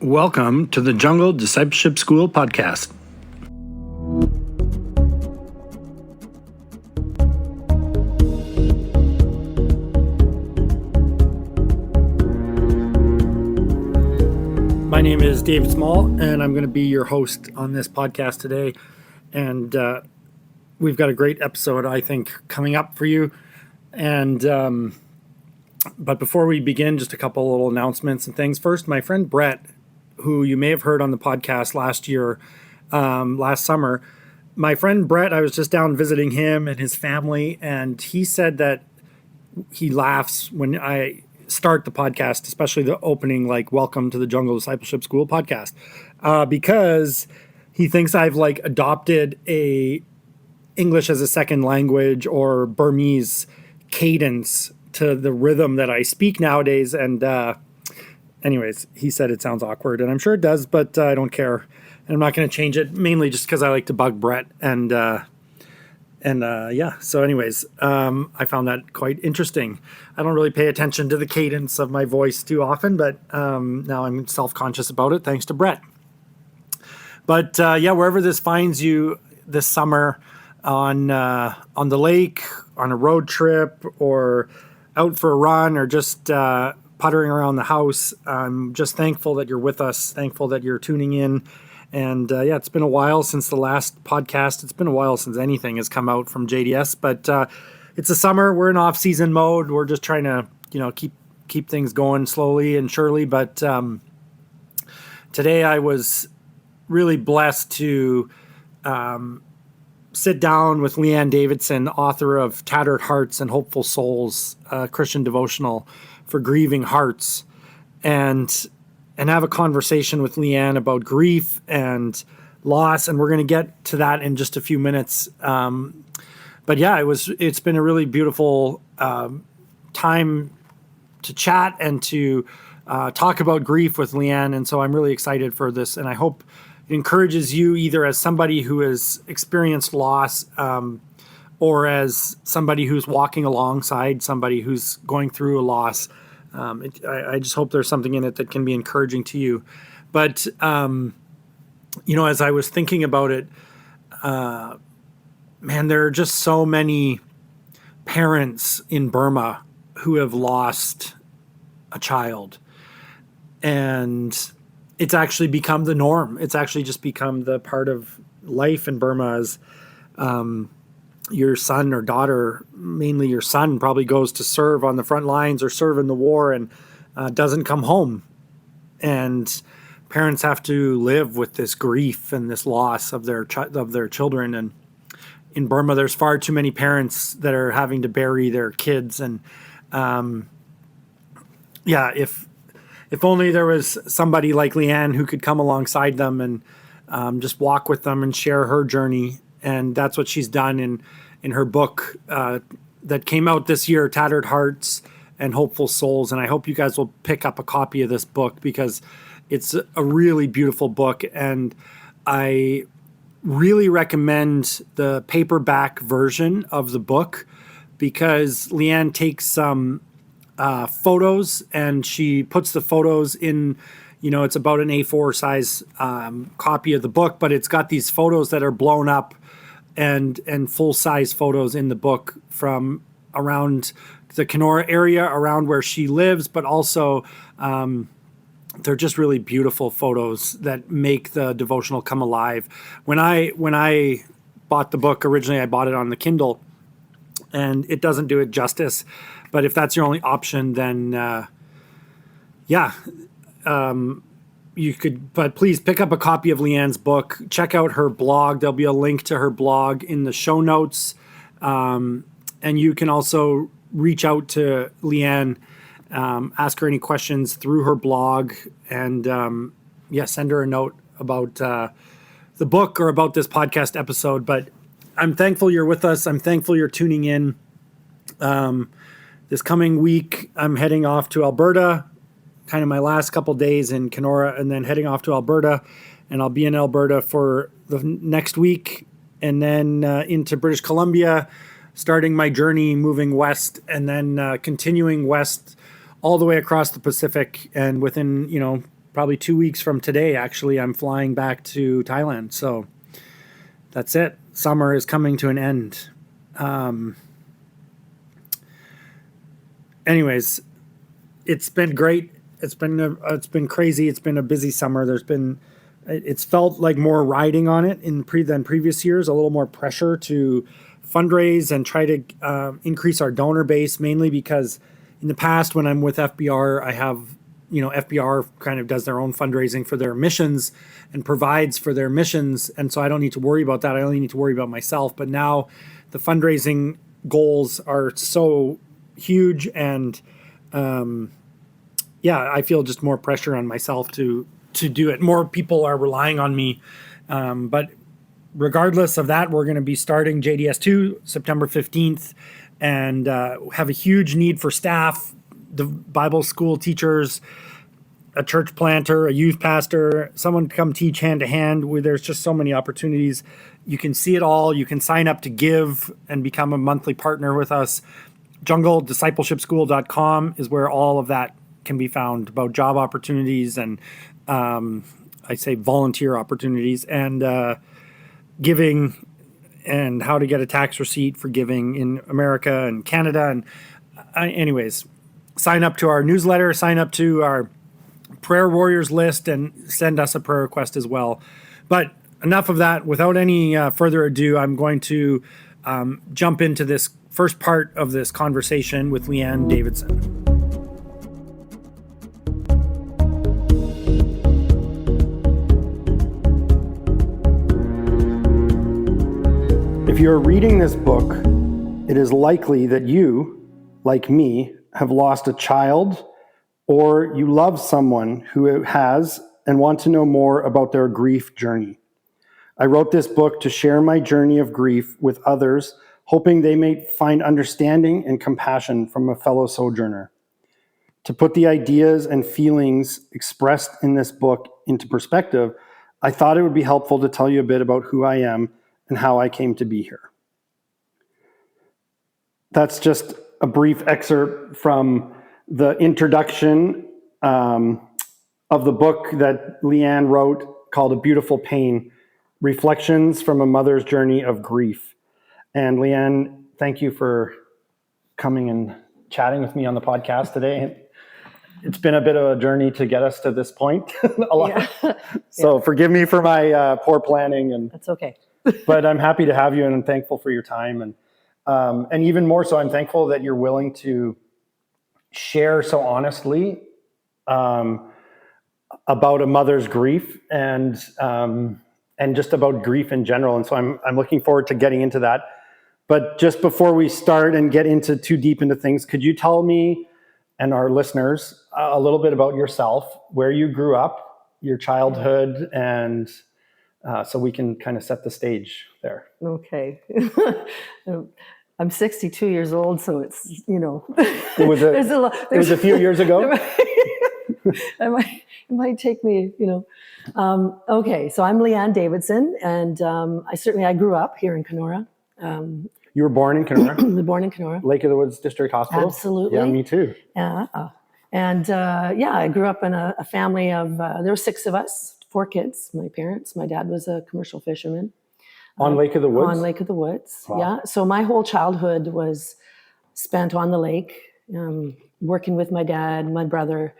Welcome to the Jungle Discipleship School podcast. My name is David Small, and I'm going to be your host on this podcast today. And we've got a great episode, I think, coming up for you. And but before we begin, just a couple little announcements and things. First, my friend Brett, who you may have heard on the podcast last summer. My friend Brett, I was just down visiting him and his family, and he said that he laughs when I start the podcast, especially the opening, like, welcome to the Jungle Discipleship School podcast, because he thinks I've adopted a English as a second language or Burmese cadence to the rhythm that I speak nowadays. And anyways, he said it sounds awkward, and I'm sure it does, but I don't care. And I'm not going to change it, mainly just because I like to bug Brett. Yeah. So anyways, I found that quite interesting. I don't really pay attention to the cadence of my voice too often, but now I'm self-conscious about it, thanks to Brett. But wherever this finds you this summer, on the lake, on a road trip, or out for a run, or just puttering around the house, I'm just thankful that you're with us, thankful that you're tuning in. And it's been a while since the last podcast. It's been a while since anything has come out from JDS, but it's a summer. We're in off-season mode. We're just trying to, keep things going slowly and surely. But today I was really blessed to sit down with Leanne Davidson, author of Tattered Hearts and Hopeful Souls, a Christian devotional for grieving hearts, and have a conversation with Leanne about grief and loss. And we're going to get to that in just a few minutes. It's been a really beautiful time to chat and to talk about grief with Leanne. And so I'm really excited for this. And I hope it encourages you, either as somebody who has experienced loss, or as somebody who's walking alongside somebody who's going through a loss. I just hope there's something in it that can be encouraging to you. But, as I was thinking about it, there are just so many parents in Burma who have lost a child. And it's actually become the norm. It's actually just become the part of life in Burma, as your son or daughter, mainly your son, probably goes to serve on the front lines or serve in the war and doesn't come home. And parents have to live with this grief and this loss of their children. And in Burma, there's far too many parents that are having to bury their kids. And if only there was somebody like Leanne who could come alongside them and just walk with them and share her journey. And that's what she's done in her book that came out this year, Tattered Hearts and Hopeful Souls. And I hope you guys will pick up a copy of this book, because it's a really beautiful book. And I really recommend the paperback version of the book, because Leanne takes some photos and she puts the photos in, it's about an A4 size copy of the book, but it's got these photos that are blown up and full-size photos in the book from around the Kenora area, around where she lives, but also they're just really beautiful photos that make the devotional come alive. When I bought the book originally, I bought it on the Kindle, and it doesn't do it justice. But if that's your only option, then you could, but please pick up a copy of Leanne's book. Check out her blog. There'll be a link to her blog in the show notes. And you can also reach out to Leanne, ask her any questions through her blog, and send her a note about the book or about this podcast episode. But I'm thankful you're with us. I'm thankful you're tuning in. This coming week, I'm heading off to Alberta, kind of my last couple days in Kenora, and then heading off to Alberta. And I'll be in Alberta for the next week, and then into British Columbia, starting my journey moving west, and then continuing west all the way across the Pacific. And within, probably 2 weeks from today, actually, I'm flying back to Thailand. So that's it. Summer is coming to an end. Anyways, it's been great. It's been crazy. It's been a busy summer. It's felt like more riding on it than previous years. A little more pressure to fundraise and try to increase our donor base, mainly because in the past when I'm with FBR, I have, FBR kind of does their own fundraising for their missions and provides for their missions. And so I don't need to worry about that. I only need to worry about myself. But now the fundraising goals are so huge, and I feel just more pressure on myself to do it. More people are relying on me. But regardless of that, we're going to be starting JDS2 September 15th and have a huge need for staff, the Bible school teachers, a church planter, a youth pastor, someone to come teach hand to hand. There's just so many opportunities. You can see it all. You can sign up to give and become a monthly partner with us. JungleDiscipleshipSchool.com is where all of that can be found, about job opportunities and I say volunteer opportunities, and giving, and how to get a tax receipt for giving in America and Canada. And anyways, sign up to our newsletter, sign up to our prayer warriors list, and send us a prayer request as well. But enough of that. Without any further ado, I'm going to jump into this first part of this conversation with Leanne Davidson. If you're reading this book, it is likely that you, like me, have lost a child, or you love someone who has and want to know more about their grief journey. I wrote this book to share my journey of grief with others, hoping they may find understanding and compassion from a fellow sojourner. To put the ideas and feelings expressed in this book into perspective, I thought it would be helpful to tell you a bit about who I am and how I came to be here. That's just a brief excerpt from the introduction of the book that Leanne wrote called A Beautiful Pain, Reflections from a Mother's Journey of Grief. And Leanne, thank you for coming and chatting with me on the podcast today. It's been a bit of a journey to get us to this point. So forgive me for my poor planning. And that's okay. But I'm happy to have you, and I'm thankful for your time. And even more so, I'm thankful that you're willing to share so honestly about a mother's grief and just about grief in general. And so I'm looking forward to getting into that. But just before we start and get into too deep into things, could you tell me and our listeners a little bit about yourself, where you grew up, your childhood, and so we can kind of set the stage there. Okay. I'm 62 years old, so it's, it was a few years ago. It might take me, Okay, so I'm Leanne Davidson, and I grew up here in Kenora. You were born in Kenora? Born in Kenora. Lake of the Woods District Hospital? Absolutely. Yeah, me too. Yeah. And I grew up in a family of, there were 6 of us, 4 kids, my parents. My dad was a commercial fisherman. On Lake of the Woods? On Lake of the Woods, wow. Yeah. So my whole childhood was spent on the lake, working with my dad, my brother,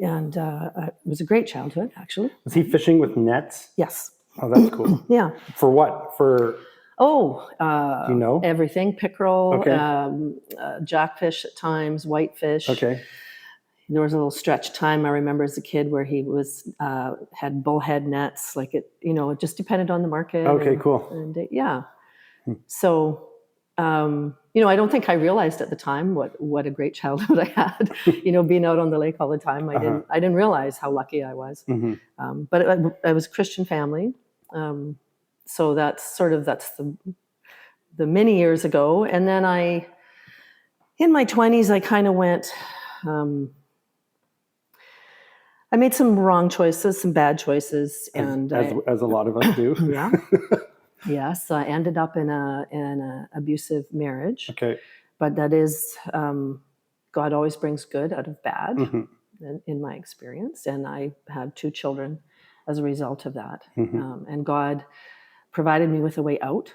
and it was a great childhood, actually. Was he fishing with nets? Yes. Oh, that's cool. Yeah. For what? Do you know? Everything, pickerel, okay. jackfish at times, whitefish. Okay. There was a little stretch time I remember as a kid where he was had bullhead nets. Like it just depended on the market. Okay, cool. And so I don't think I realized at the time what a great childhood I had. Being out on the lake all the time, I didn't realize how lucky I was. Mm-hmm. But I was a Christian family, so that's the many years ago. And then in my 20s, I kind of went. I made some wrong choices, some bad choices, and as a lot of us do. Yeah. Yes, I ended up in an abusive marriage. Okay. But that is, God always brings good out of bad. Mm-hmm. in my experience. And I had 2 children as a result of that. And God provided me with a way out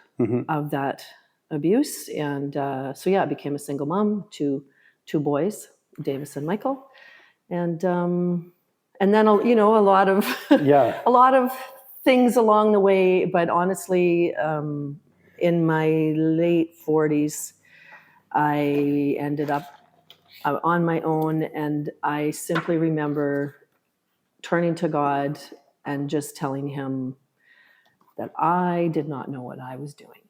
of that abuse. And so, yeah, I became a single mom to 2 boys, Davis and Mikael. And then, a lot of a lot of things along the way. But honestly, in my late 40s, I ended up on my own, and I simply remember turning to God and just telling him that I did not know what I was doing.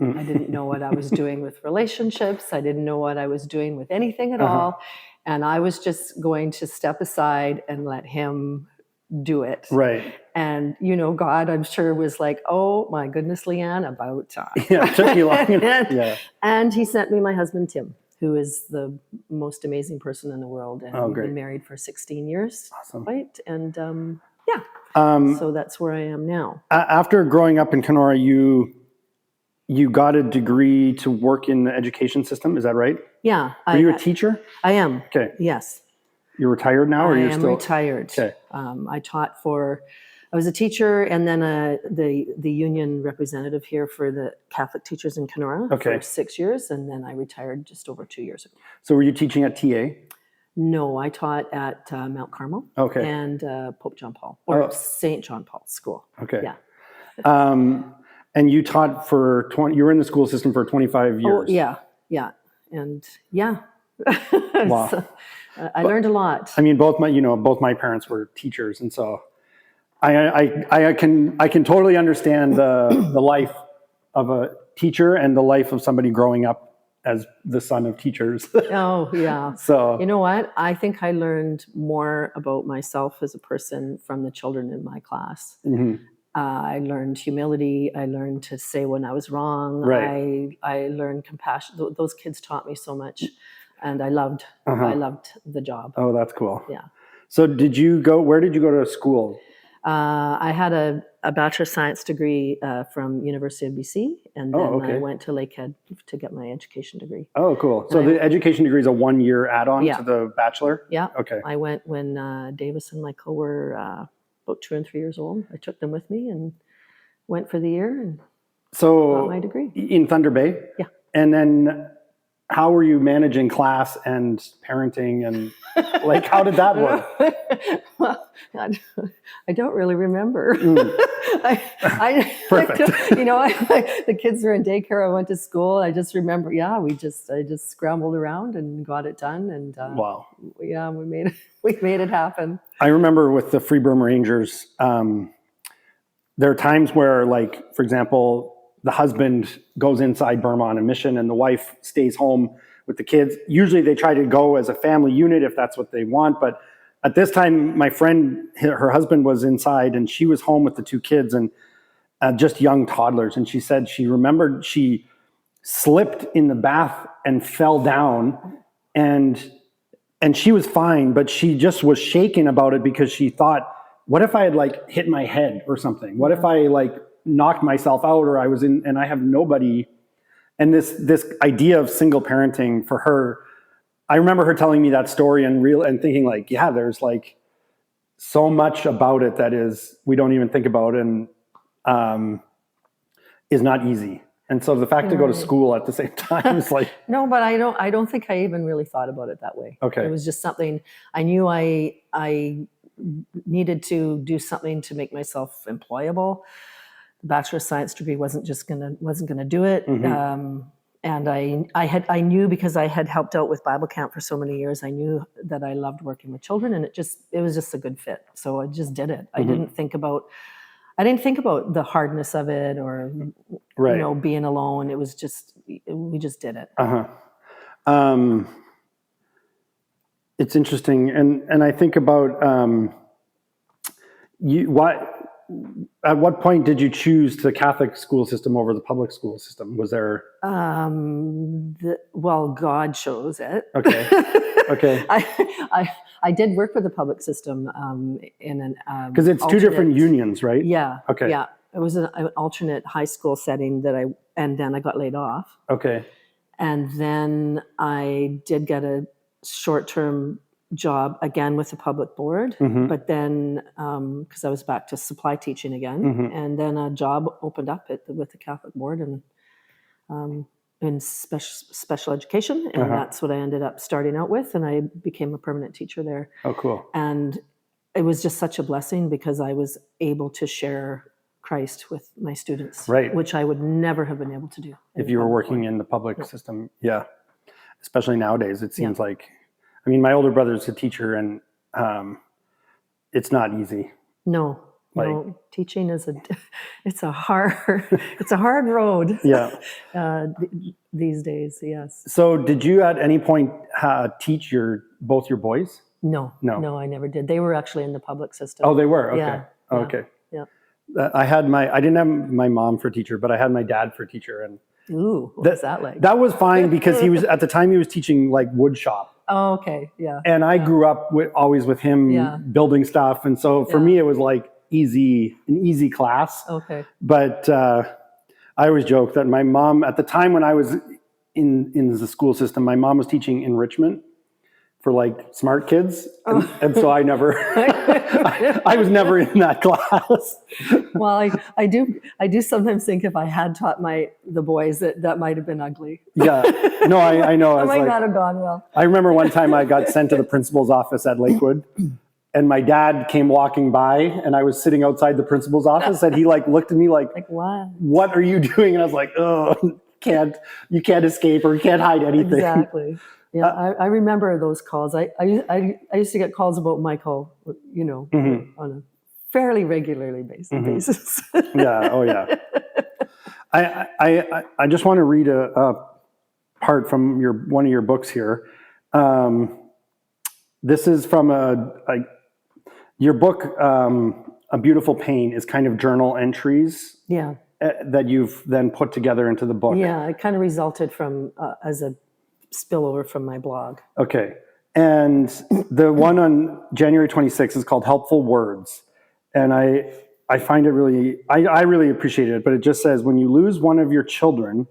I didn't know what I was doing with relationships. I didn't know what I was doing with anything at all. And I was just going to step aside and let him do it. Right. And, God, I'm sure, was like, oh my goodness, Leanne, about time. Yeah, it took you long enough. And he sent me my husband, Tim, who is the most amazing person in the world. And we've been married for 16 years. Awesome. Right. And so that's where I am now. After growing up in Kenora, you got a degree to work in the education system. Is that right? Yeah. Are you a teacher? I am. Okay. Yes. You're retired now, or you're still? I am retired. Okay. I was a teacher, and then the union representative here for the Catholic teachers in Kenora for 6 years, and then I retired just over 2 years ago. So were you teaching at TA? No, I taught at Mount Carmel and Pope John Paul, or St. John Paul's School. Okay. Yeah. And you taught for 20, you were in the school system for 25 years. Oh, yeah. And yeah. Wow. So, I learned a lot. I mean, both my parents were teachers. And so I can totally understand the life of a teacher and the life of somebody growing up as the son of teachers. Oh, yeah. So, you know what? I think I learned more about myself as a person from the children in my class. I learned humility. I learned to say when I was wrong. Right. I learned compassion. Those kids taught me so much, and I loved the job. Oh, that's cool. Yeah. So where did you go to school? I had a Bachelor of Science degree from University of BC, and then I went to Lakehead to get my education degree. Oh, cool. So the education degree is a 1-year add-on to the bachelor? Yeah. Okay. I went when Davis and Mikael were about 2 and 3 years old. I took them with me and went for the year and got my degree. In Thunder Bay? Yeah. And then how were you managing class and parenting, and like, how did that work? Well, I don't really remember. Perfect. The kids were in daycare. I went to school. I just remember, I just scrambled around and got it done. And wow. Yeah, we made it happen. I remember with the Free Burma Rangers, there are times where, like, for example, the husband goes inside Burma on a mission and the wife stays home with the kids. Usually they try to go as a family unit if that's what they want. But at this time, my friend, her husband was inside and she was home with the 2 kids and just young toddlers. And she said she remembered she slipped in the bath and fell down, and she was fine, but she just was shaken about it because she thought, what if I had like hit my head or something? What if I like knocked myself out, or I was in, and I have nobody. And this idea of single parenting for her, I remember her telling me that story and thinking like, yeah, there's like so much about it that we don't even think about, and is not easy. And so the fact to go to school at the same time is like, no, but I don't think I even really thought about it that way. Okay. It was just something I knew I needed to do something to make myself employable. The Bachelor of Science degree wasn't gonna do it. And I knew, because I had helped out with Bible camp for so many years, I knew that I loved working with children, and it was just a good fit. So I just did it. I didn't think about the hardness of it, or being alone. It was just, we just did it. It's interesting, and I think about at what point did you choose the Catholic school system over the public school system? Was there? God chose it. Okay. Okay. I did work with the public system in an because it's 2 different unions, right? Yeah. Okay. Yeah, it was an alternate high school setting and then I got laid off. Okay. And then I did get a short-term job again with the public board, but then because I was back to supply teaching again, and then a job opened up with the Catholic board and in special education, and that's what I ended up starting out with, and I became a permanent teacher there. Oh, cool. And it was just such a blessing because I was able to share Christ with my students, right, which I would never have been able to do if you were working in the public system. Yeah, especially nowadays, it seems like. I mean, my older brother's a teacher, and it's not easy. No, teaching is it's a hard road. Yeah. These days, yes. So, did you at any point teach both your boys? No, I never did. They were actually in the public system. Oh, they were. Okay. Yeah. Okay. Yeah. I didn't have my mom for teacher, but I had my dad for teacher, and ooh, what was that like? That was fine because he was at the time he was teaching like wood shop. Oh, okay, yeah. And I grew up always with him building stuff, and so for me it was like an easy class. Okay. But I always joke that my mom at the time when I was in the school system, my mom was teaching enrichment for like smart kids, and so I never, I was never in that class. Well, I do sometimes think if I had taught the boys that might have been ugly. Yeah, no, I know. It might not have gone well. I remember one time I got sent to the principal's office at Lakewood, and my dad came walking by, and I was sitting outside the principal's office, and he like looked at me like what are you doing? And I was like, oh, you can't escape or you can't hide anything. Exactly. Yeah, I remember those calls. I used to get calls about Mikael, on a fairly regularly basis. Yeah. Oh, yeah. I just want to read a part from one of your books here. This is from your book. A Beautiful Pain is kind of journal entries. Yeah. That you've then put together into the book. Yeah, it kind of resulted from as a spillover from my blog. Okay. And the one on January 26th is called Helpful Words. And I find it really, I really appreciate it, but it just says, when you lose one of your children,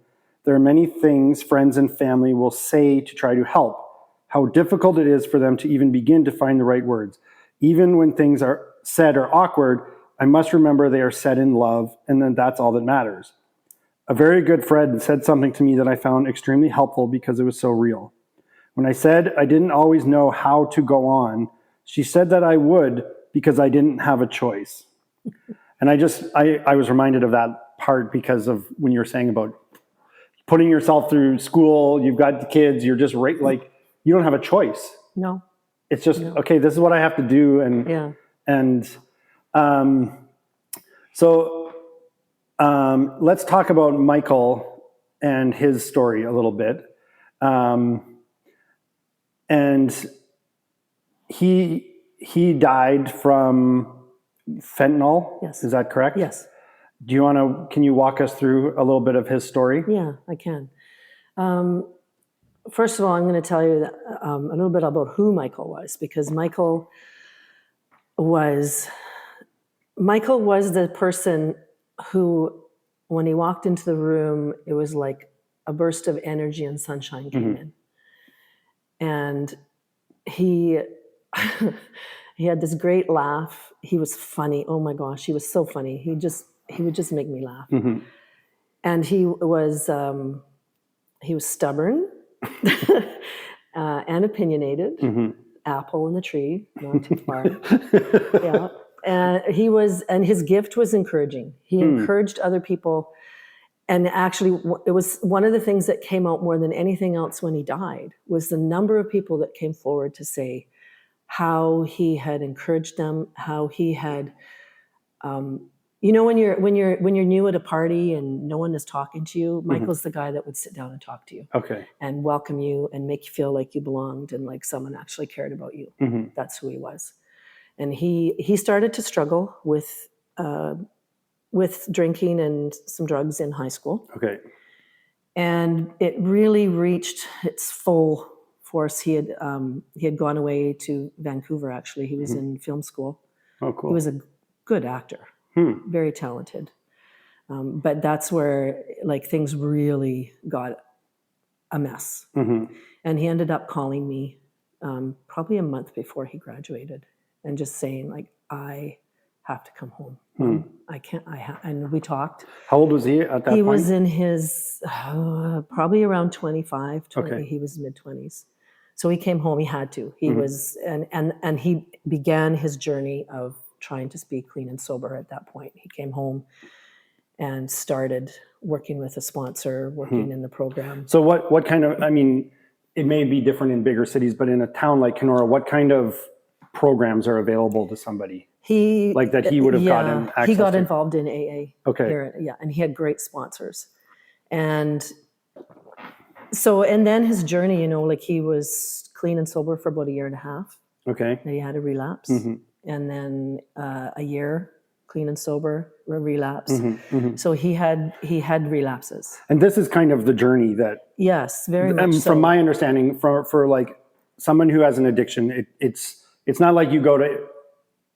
there are many things friends and family will say to try to help. How difficult it is for them to even begin to find the right words. Even when things are said are awkward, I must remember they are said in love, and then that's all that matters. A very good friend said something to me that I found extremely helpful because it was so real. When I said I didn't always know how to go on, she said that I would because I didn't have a choice. And I was reminded of that part because of when you're saying about putting yourself through school, you've got the kids, you're just like, you don't have a choice. No. It's just, okay, this is what I have to do. So let's talk about Mikael and his story a little bit. And he died from fentanyl. Yes. Is that correct? Yes. Can you walk us through a little bit of his story? Yeah, I can. First of all, I'm going to tell you that, a little bit about who Mikael was, because Mikael was the person who, when he walked into the room, it was like a burst of energy and sunshine came in. And he had this great laugh. He was funny. Oh my gosh, he was so funny. He would just make me laugh. And he was stubborn and opinionated. Apple in the tree, not too far. Yeah. And his gift was encouraging. He encouraged other people. And actually, it was one of the things that came out more than anything else when he died was the number of people that came forward to say how he had encouraged them, how he had, when you're new at a party and no one is talking to you, Michael's the guy that would sit down and talk to you, and welcome you and make you feel like you belonged and like someone actually cared about you. That's who he was. And he started to struggle with drinking and some drugs in high school. Okay. And it really reached its full force. He had gone away to Vancouver, actually. He was in film school. Oh, cool. He was a good actor, very talented. But that's where things really got a mess. And he ended up calling me probably a month before he graduated, and just saying like, I have to come home. I can't. And we talked. How old was he at that point? He was in his probably around 25. 20, Okay. He was mid-20s. So he came home. He had to. He was, and he began his journey of trying to be clean and sober at that point. He came home and started working with a sponsor, working in the program. So what kind of, I mean, it may be different in bigger cities, but in a town like Kenora, what kind of programs are available to somebody? He would have gotten access He got to? involved in AA. Okay. Here, and he had great sponsors. And so, and then his journey, like he was clean and sober for about a year and a half. Okay. And he had a relapse. And then a year clean and sober, a relapse. So he had relapses. And this is kind of the journey that, yes, very much so. From my understanding, for like someone who has an addiction, it's not like you go to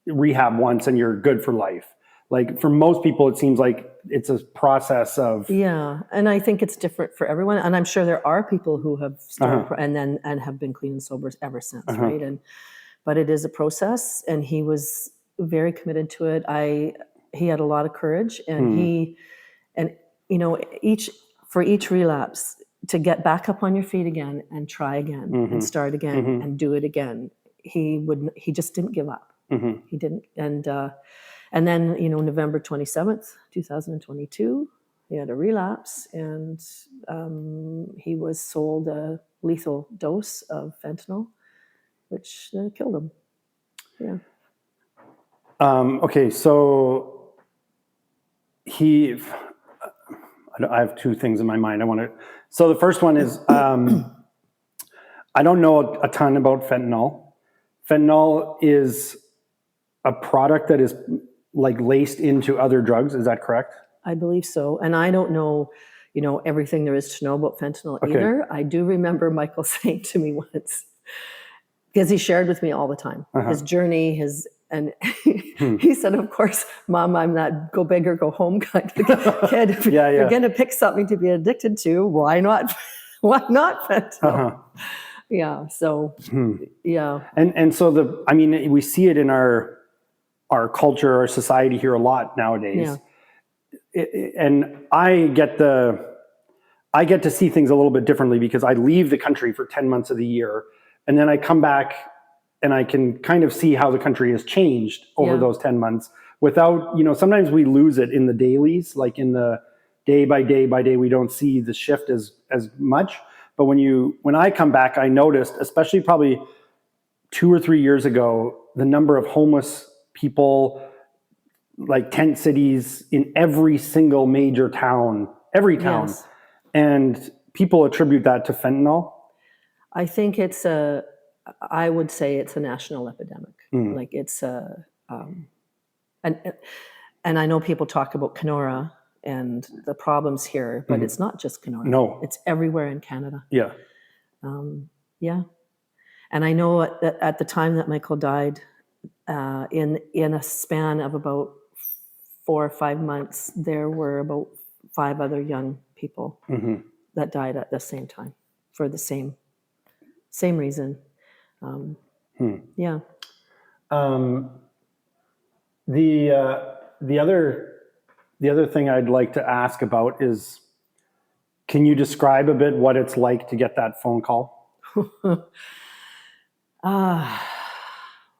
rehab once and you're good for life. Like for most people, it seems like it's a process of. Yeah, and I think it's different for everyone. And I'm sure there are people who have started and have been clean and sober ever since, right? But it is a process, and he was very committed to it. He had a lot of courage, and for each relapse, to get back up on your feet again and try again and start again and do it again, he just didn't give up. He didn't. And then, November 27th, 2022, he had a relapse, and he was sold a lethal dose of fentanyl, which killed him. Yeah. Okay, so I have two things in my mind. So the first one is, I don't know a ton about fentanyl. Fentanyl is a product that is like laced into other drugs. Is that correct? I believe so. And I don't know, everything there is to know about fentanyl either. I do remember Mikael saying to me once, because he shared with me all the time, his journey, and he said, of course, Mom, I'm that go big or go home kind of kid. If you're going to pick something to be addicted to, why not fentanyl? Yeah. So, yeah. And so we see it in our culture, our society here a lot nowadays. Yeah. And I get to see things a little bit differently because I leave the country for 10 months of the year, and then I come back and I can kind of see how the country has changed over those 10 months without, sometimes we lose it in the dailies, like in the day by day, we don't see the shift as much. But when I come back, I noticed, especially probably 2 or 3 years ago, the number of homeless people, like tent cities in every single major town, every town. Yes. And people attribute that to fentanyl. I think I would say it's a national epidemic. Like it's and I know people talk about Kenora and the problems here, but it's not just Kenora. No. It's everywhere in Canada. Yeah. Yeah. And I know at the time that Mikael died, in a span of about 4 or 5 months, there were about 5 other young people that died at the same time for the same reason. Yeah. The other thing I'd like to ask about is, can you describe a bit what it's like to get that phone call?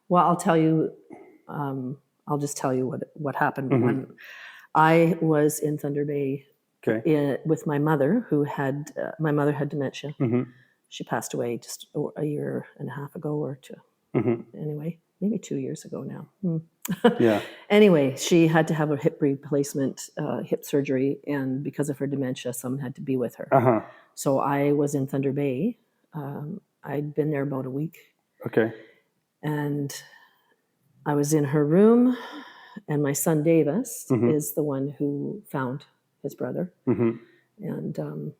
Well, I'll tell you. I'll just tell you what happened when I was in Thunder Bay with my mother, who had dementia. She passed away just a year and a half ago or two. Anyway, maybe 2 years ago now. Yeah. Anyway, she had to have a hip replacement, hip surgery, and because of her dementia, someone had to be with her. So I was in Thunder Bay. I'd been there about a week. Okay. And I was in her room, and my son Davis is the one who found his brother. And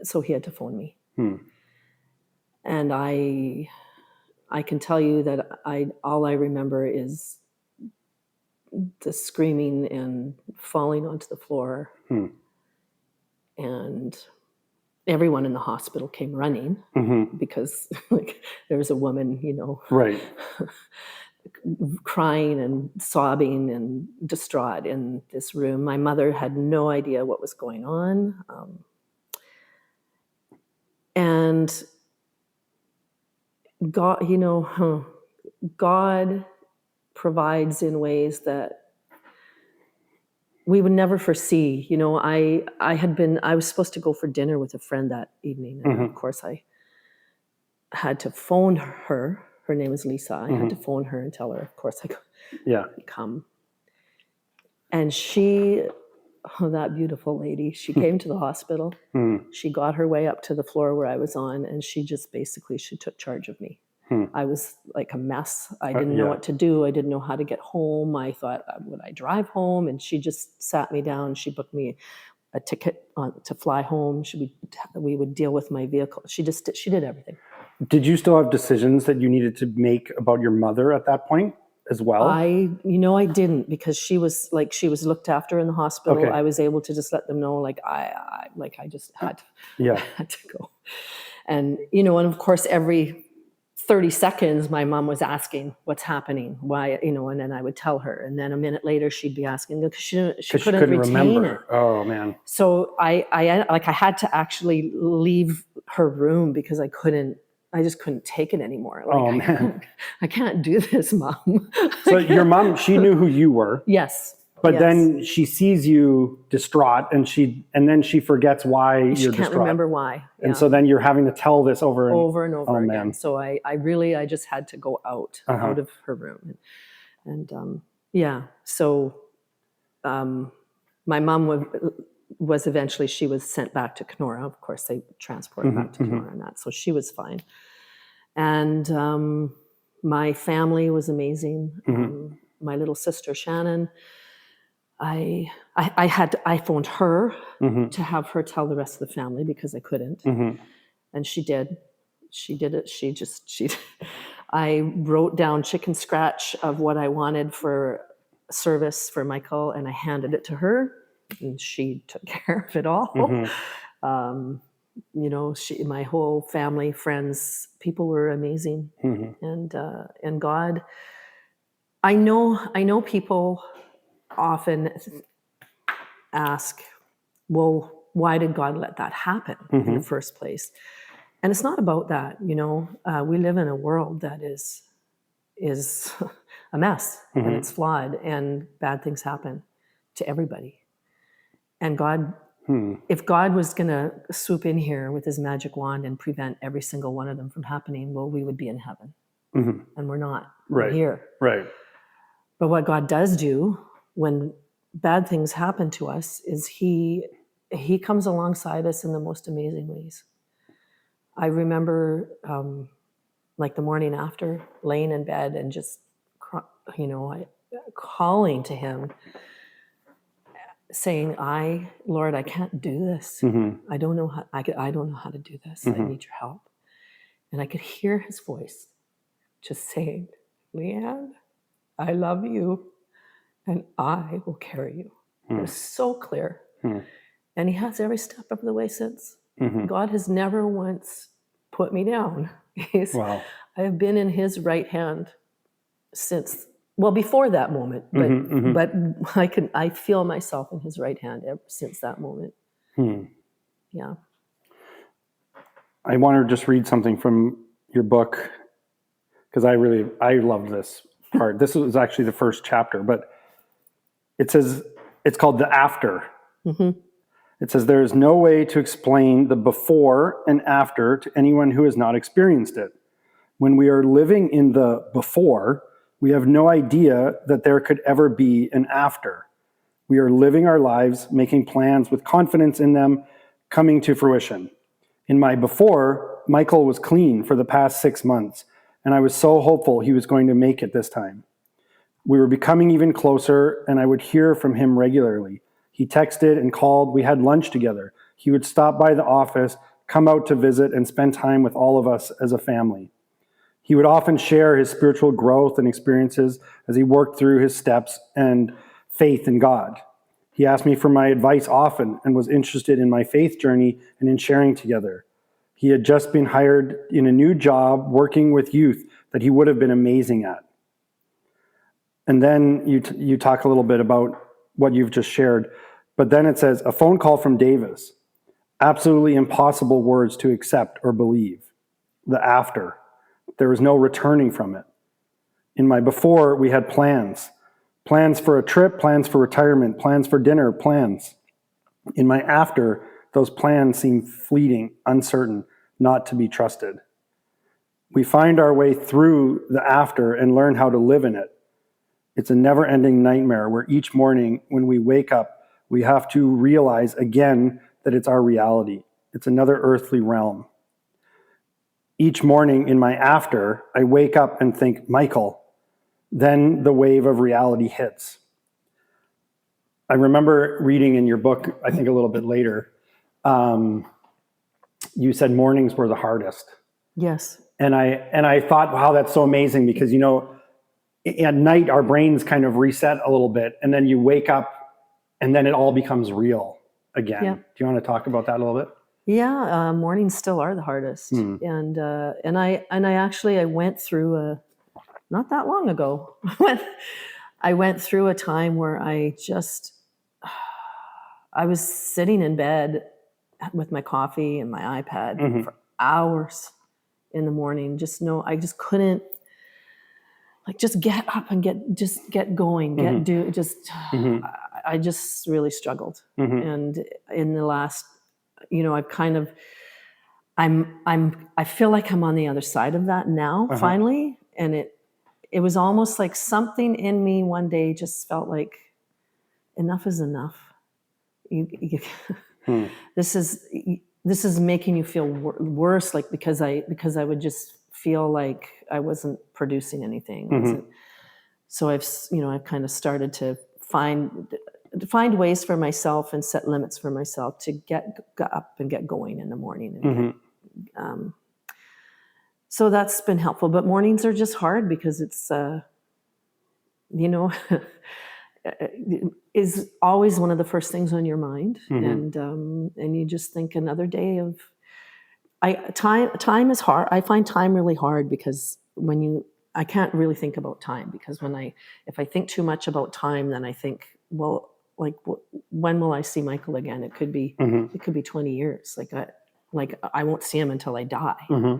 so he had to phone me. And I can tell you that all I remember is the screaming and falling onto the floor. And everyone in the hospital came running because like there was a woman, Right. crying and sobbing and distraught in this room. My mother had no idea what was going on. And God, God provides in ways that we would never foresee. I was supposed to go for dinner with a friend that evening. And of course I had to phone her. Her name is Lisa. I had to phone her and tell her, of course, I could come. And that beautiful lady, she came to the hospital. She got her way up to the floor where I was on, and she took charge of me. I was like a mess. I didn't know what to do. I didn't know how to get home. I thought, would I drive home? And she just sat me down. She booked me a ticket to fly home. We would deal with my vehicle. She did everything. Did you still have decisions that you needed to make about your mother at that point as well? I didn't, because she was looked after in the hospital. Okay. I was able to just let them know, I just had to go. And, and of course, every 30 seconds, my mom was asking what's happening, why, and then I would tell her. And then a minute later, she'd be asking because she couldn't retain remember. it. Oh, man. So I had to actually leave her room because I just couldn't take it anymore. Man. I can't do this, Mom. So your mom, she knew who you were. Yes. But then she sees you distraught, and then she forgets why you're distraught. She can't remember why. Yeah. And so then you're having to tell this over and over again. Man. So I just had to go out of her room. And so my mom was eventually, she was sent back to Kenora. Of course, they transported back to Kenora and that. So she was fine. And my family was amazing. My little sister, Shannon, I phoned her to have her tell the rest of the family because I couldn't. And she did. She did it. I wrote down chicken scratch of what I wanted for service for Mikael, and I handed it to her, and she took care of it all. My whole family, friends, people were amazing. And God, I know people often ask, well, why did God let that happen in the first place? And it's not about that. We live in a world that is a mess, and it's flawed, and bad things happen to everybody. And God, if God was going to swoop in here with his magic wand and prevent every single one of them from happening, well, we would be in heaven. And we're not. We're here. Right. But what God does do when bad things happen to us is he comes alongside us in the most amazing ways. I remember the morning after, laying in bed and just calling to him, saying, Lord, I can't do this. I don't know how to do this. I need your help. And I could hear his voice just saying, Leanne, I love you, and I will carry you. It was so clear. And he has every step of the way since. God has never once put me down. Wow. I have been in his right hand since, before that moment, but I feel myself in his right hand ever since that moment. Yeah. I want to just read something from your book, because I love this part. This was actually the first chapter, but it says, it's called The After. It says, there is no way to explain the before and after to anyone who has not experienced it. When we are living in the before, we have no idea that there could ever be an after. We are living our lives, making plans with confidence in them coming to fruition. In my before, Mikael was clean for the past 6 months, and I was so hopeful he was going to make it this time. We were becoming even closer, and I would hear from him regularly. He texted and called. We had lunch together. He would stop by the office, come out to visit, and spend time with all of us as a family. He would often share his spiritual growth and experiences as he worked through his steps and faith in God. He asked me for my advice often and was interested in my faith journey and in sharing together. He had just been hired in a new job working with youth that he would have been amazing at. And then you talk a little bit about what you've just shared. But then it says, a phone call from Davis. Absolutely impossible words to accept or believe. The after. There was no returning from it. In my before, we had plans. Plans for a trip, plans for retirement, plans for dinner, plans. In my after, those plans seem fleeting, uncertain, not to be trusted. We find our way through the after and learn how to live in it. It's a never-ending nightmare where each morning when we wake up, we have to realize again that it's our reality. It's another earthly realm. Each morning in my after, I wake up and think, Mikael. Then the wave of reality hits. I remember reading in your book, I think a little bit later, you said mornings were the hardest. Yes. And I thought, wow, that's so amazing because, at night our brains kind of reset a little bit and then you wake up and then it all becomes real again. Yeah. Do you want to talk about that a little bit? Yeah, mornings still are the hardest. And I went through not that long ago, I went through a time where I was sitting in bed with my coffee and my iPad for hours in the morning. I just couldn't just get up and get going, I just really struggled. And in the last, I've kind of, I feel like I'm on the other side of that now, finally. And it was almost like something in me one day just felt like enough is enough. This is making you feel worse, like because I would just feel like I wasn't producing anything. So I've kind of started to find ways for myself and set limits for myself to get up and get going in the morning. And so that's been helpful. But mornings are just hard because it's, is always one of the first things on your mind. And you just think another day of, time is hard. I find time really hard because I can't really think about time because if I think too much about time, then I think, well, like, when will I see Mikael again? It could be 20 years. I won't see him until I die.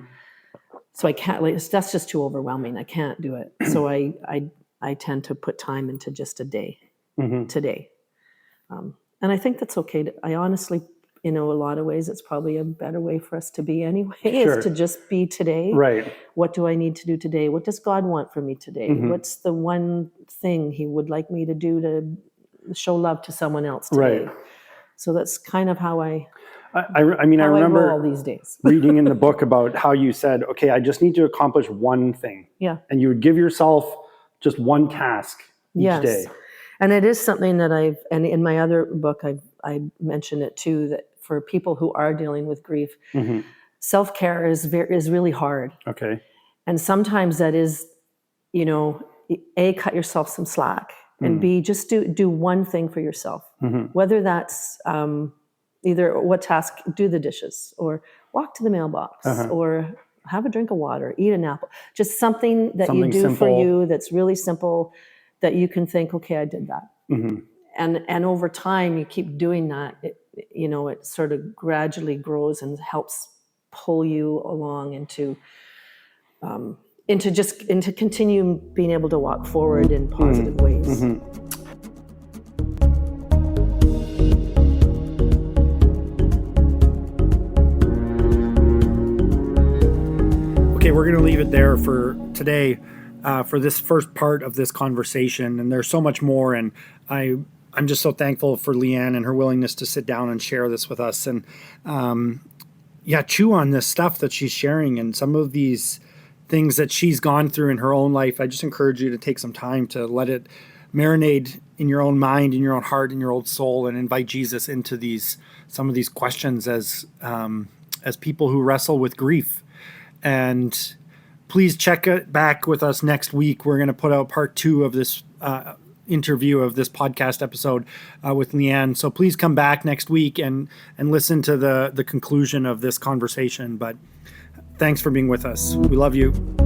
So I can't, that's just too overwhelming. I can't do it. So I tend to put time into just a day today. And I think that's okay. I honestly, in a lot of ways, it's probably a better way for us to be anyway, is to just be today. Right. What do I need to do today? What does God want from me today? What's the one thing he would like me to do to show love to someone else today? Right. So that's kind of how I remember roll these days. reading in the book about how you said, okay, I just need to accomplish one thing. Yeah. And you would give yourself just one task each day. And it is something that and in my other book, I mentioned it too, that for people who are dealing with grief, self-care is really hard. Okay. And sometimes that is, A, cut yourself some slack, and B, just do one thing for yourself. Whether that's either what task, do the dishes, or walk to the mailbox, or have a drink of water, eat an apple. Just something that you do simple for you that's really simple, that you can think, okay, I did that. And over time, you keep doing that, it sort of gradually grows and helps pull you along into continue being able to walk forward in positive ways. Okay, we're going to leave it there for today, for this first part of this conversation. And there's so much more. And I'm just so thankful for Leanne and her willingness to sit down and share this with us. And chew on this stuff that she's sharing and some of these things that she's gone through in her own life. I just encourage you to take some time to let it marinate in your own mind, in your own heart, in your own soul, and invite Jesus into some of these questions as people who wrestle with grief. And please check it back with us next week. We're going to put out part 2 of this interview of this podcast episode with Leanne. So please come back next week and listen to the conclusion of this conversation. But thanks for being with us. We love you.